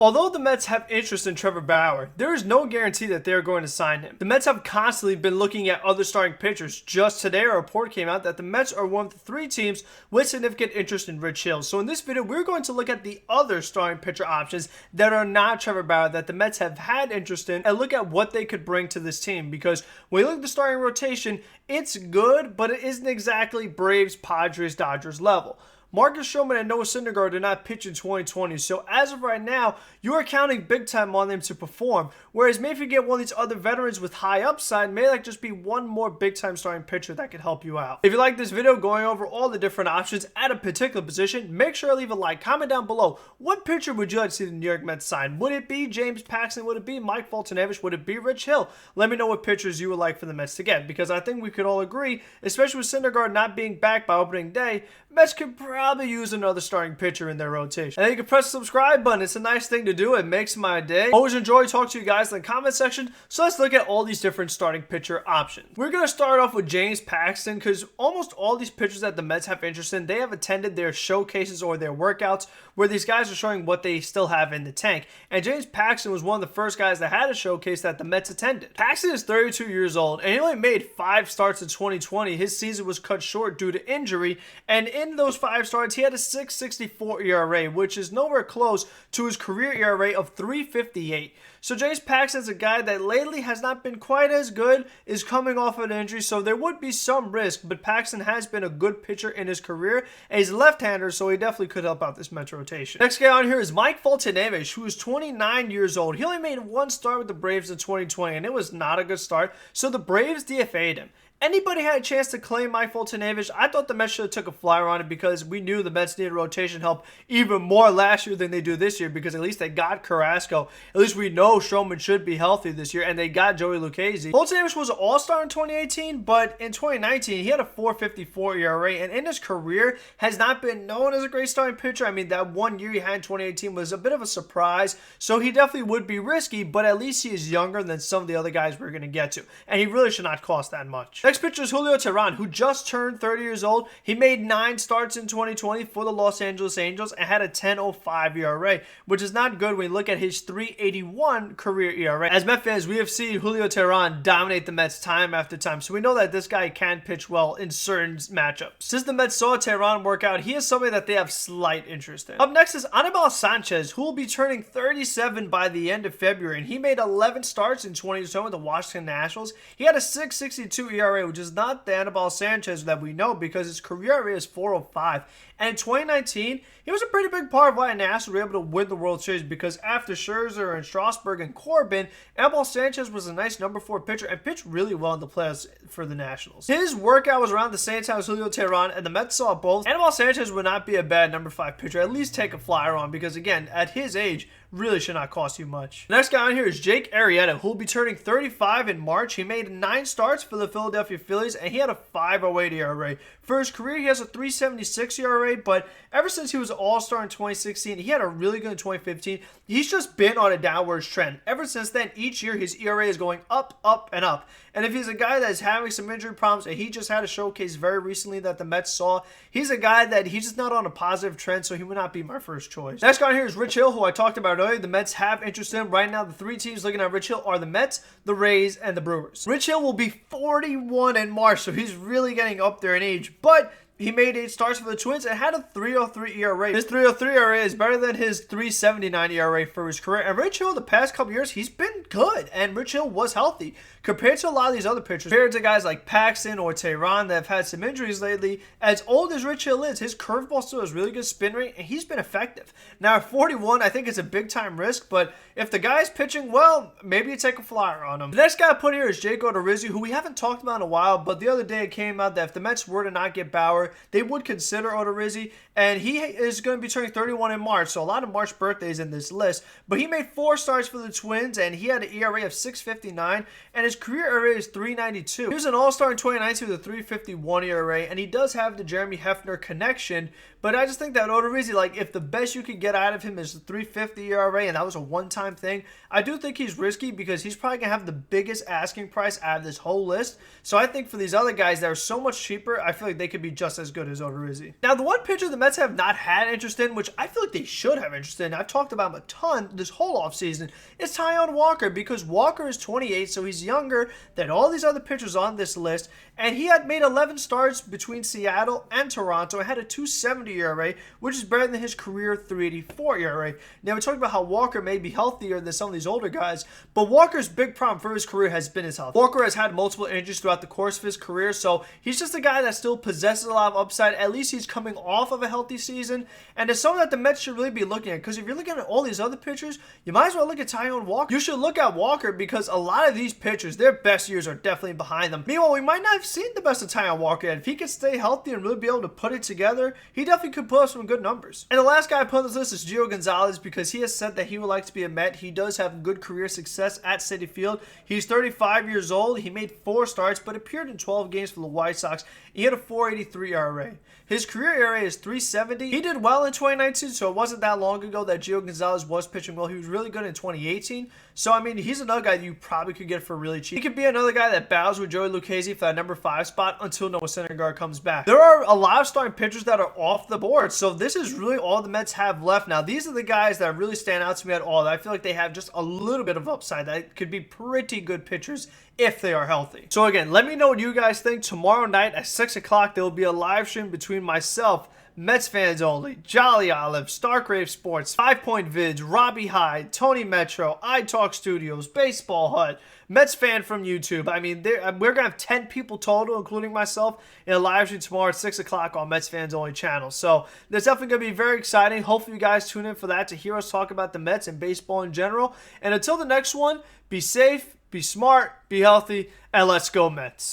Although the Mets have interest in Trevor Bauer, there is no guarantee that they are going to sign him. The Mets have constantly been looking at other starting pitchers. Just today, a report came out that the Mets are one of the 3 teams with significant interest in Rich Hill. So in this video, we're going to look at the other starting pitcher options that are not Trevor Bauer that the Mets have had interest in and look at what they could bring to this team. Because when you look at the starting rotation, it's good, but it isn't exactly Braves, Padres, Dodgers level. Marcus Stroman and Noah Syndergaard did not pitch in 2020, so as of right now, you are counting big time on them to perform. Whereas maybe if you get one of these other veterans with high upside, may like just be one more big time starting pitcher that could help you out. If you like this video going over all the different options at a particular position, make sure to leave a like, comment down below. What pitcher would you like to see the New York Mets sign? Would it be James Paxton? Would it be Mike Foltynewicz? Would it be Rich Hill? Let me know what pitchers you would like for the Mets to get, because I think we could all agree, especially with Syndergaard not being back by opening day, Mets could probably use another starting pitcher in their rotation. And then you can press the subscribe button. It's a nice thing to do. It makes my day. Always enjoy talking to you guys in the comment section. So let's look at all these different starting pitcher options. We're going to start off with James Paxton because almost all these pitchers that the Mets have interest in, they have attended their showcases or their workouts where these guys are showing what they still have in the tank. And James Paxton was one of the first guys that had a showcase that the Mets attended. Paxton is 32 years old and he only made 5 starts in 2020. His season was cut short due to injury, and in those 5 starts, he had a 6.64 ERA, which is nowhere close to his career ERA of 3.58. So James Paxton's a guy that lately has not been quite as good, is coming off of an injury, so there would be some risk, but Paxton has been a good pitcher in his career, and he's a left-hander, so he definitely could help out this Mets rotation. Next guy on here is Mike Foltynewicz, who is 29 years old. He only made 1 start with the Braves in 2020, and it was not a good start, so the Braves DFA'd him. Anybody had a chance to claim Mike Foltynewicz? I thought the Mets should have took a flyer on it because we knew the Mets needed rotation help even more last year than they do this year, because at least they got Carrasco. At least we know Stroman should be healthy this year, and they got Joey Lucchesi. Foltynewicz was an all-star in 2018, but in 2019, he had a 4.54 ERA, and in his career has not been known as a great starting pitcher. I mean, that 1 year he had in 2018 was a bit of a surprise, so he definitely would be risky, but at least he is younger than some of the other guys we're going to get to, and he really should not cost that much. Next pitcher is Julio Teheran, who just turned 30 years old. He made 9 starts in 2020 for the Los Angeles Angels and had a 10.05 ERA, which is not good when you look at his 3.81 career ERA. As Met fans, we have seen Julio Teheran dominate the Mets time after time, so we know that this guy can pitch well in certain matchups. Since the Mets saw Teheran work out, he is somebody that they have slight interest in. Up next is Annabelle Sanchez, who will be turning 37 by the end of February, and he made 11 starts in 2020 with the Washington Nationals. He had a 6.62 ERA, which is not the Annabelle Sanchez that we know because his career ERA is 4.05. And in 2019, he was a pretty big part of why the Nationals were able to win the World Series, because after Scherzer and Strasburg and Corbin, Annabelle Sanchez was a nice number 4 pitcher and pitched really well in the playoffs for the Nationals. His workout was around the same time as Julio Teheran, and the Mets saw both. Annabelle Sanchez would not be a bad number 5 pitcher. At least take a flyer on, because again, at his age, really should not cost you much. The next guy on here is Jake Arrieta, who will be turning 35 in March. He made 9 starts for the Philadelphia Phillies, and he had a 5.08 ERA. For his career, he has a 3.76 ERA, but ever since he was an all-star in 2016, he had a really good in 2015. He's just been on a downwards trend. Ever since then, each year, his ERA is going up, up, and up. And if he's a guy that's having some injury problems, and he just had a showcase very recently that the Mets saw, he's a guy that he's just not on a positive trend, so he would not be my first choice. Next guy on here is Rich Hill, who I talked about earlier. The Mets have interest in him. Right now, the 3 teams looking at Rich Hill are the Mets, the Rays, and the Brewers. Rich Hill will be 41 in March, so he's really getting up there in age, but he made 8 starts for the Twins and had a 3.03 ERA. His 3.03 ERA is better than his 3.79 ERA for his career. And Rich Hill, the past couple years, he's been good. And Rich Hill was healthy. Compared to a lot of these other pitchers, compared to guys like Paxton or Teheran that have had some injuries lately, as old as Rich Hill is, his curveball still has really good spin rate, and he's been effective. Now, at 41, I think it's a big-time risk, but if the guy's pitching well, maybe you take a flyer on him. The next guy I put here is Jake Odorizzi, who we haven't talked about in a while, but the other day it came out that if the Mets were to not get Bauer, they would consider Odorizzi, and he is going to be turning 31 in March, so a lot of March birthdays in this list, but he made 4 starts for the Twins, and he had had an ERA of 6.59, and his career ERA is 3.92. He was an all-star in 2019 with a 3.51 ERA, and he does have the Jeremy Hefner connection, but I just think that Odorizzi, like, if the best you could get out of him is the 3.50 ERA, and that was a one-time thing, I do think he's risky because he's probably going to have the biggest asking price out of this whole list. So I think for these other guys that are so much cheaper, I feel like they could be just as good as Odorizzi. Now, the one pitcher the Mets have not had interest in, which I feel like they should have interest in, I've talked about him a ton this whole offseason, is Tyron Walker, because Walker is 28, so he's younger than all these other pitchers on this list, and he had made 11 starts between Seattle and Toronto and had a 2.70 ERA, which is better than his career 3.84 ERA. Now, we talked about how Walker may be healthier than some of these older guys, but Walker's big problem for his career has been his health. Walker has had multiple injuries throughout the course of his career, so he's just a guy that still possesses a lot of upside. At least he's coming off of a healthy season, and it's something that the Mets should really be looking at, because if you're looking at all these other pitchers, you might as well look at Tyron Walker. You should look at Walker because a lot of these pitchers, their best years are definitely behind them. Meanwhile, we might not have seen the best of Tyron Walker yet. If he could stay healthy and really be able to put it together, he definitely could put up some good numbers. And the last guy I put on this list is Gio Gonzalez, because he has said that he would like to be a Met. He does have good career success at Citi Field. He's 35 years old. He made 4 starts, but appeared in 12 games for the White Sox. He had a 4.83 ERA. His career ERA is 3.70. He did well in 2019, so it wasn't that long ago that Gio Gonzalez was pitching well. He was really good in 2018. So, I mean, he's another guy you probably could get for really cheap. He could be another guy that battles with Joey Lucchesi for that number 5 spot until Noah Syndergaard comes back. There are a lot of starting pitchers that are off the board, so this is really all the Mets have left. Now, these are the guys that really stand out to me at all. That I feel like they have just a little bit of upside that could be pretty good pitchers if they are healthy. So again, let me know what you guys think. Tomorrow night at 6 o'clock, there will be a live stream between myself, Mets Fans Only, Jolly Olive, Starkrave Sports, 5 Point Vids, Robbie Hyde, Tony Metro, iTalk Studios, Baseball Hut, Mets Fan from YouTube. I mean, we're going to have 10 people total, including myself, in a live stream tomorrow at 6 o'clock on Mets Fans Only channel. So that's definitely going to be very exciting. Hopefully you guys tune in for that to hear us talk about the Mets and baseball in general. And until the next one, be safe, be smart, be healthy, and let's go Mets.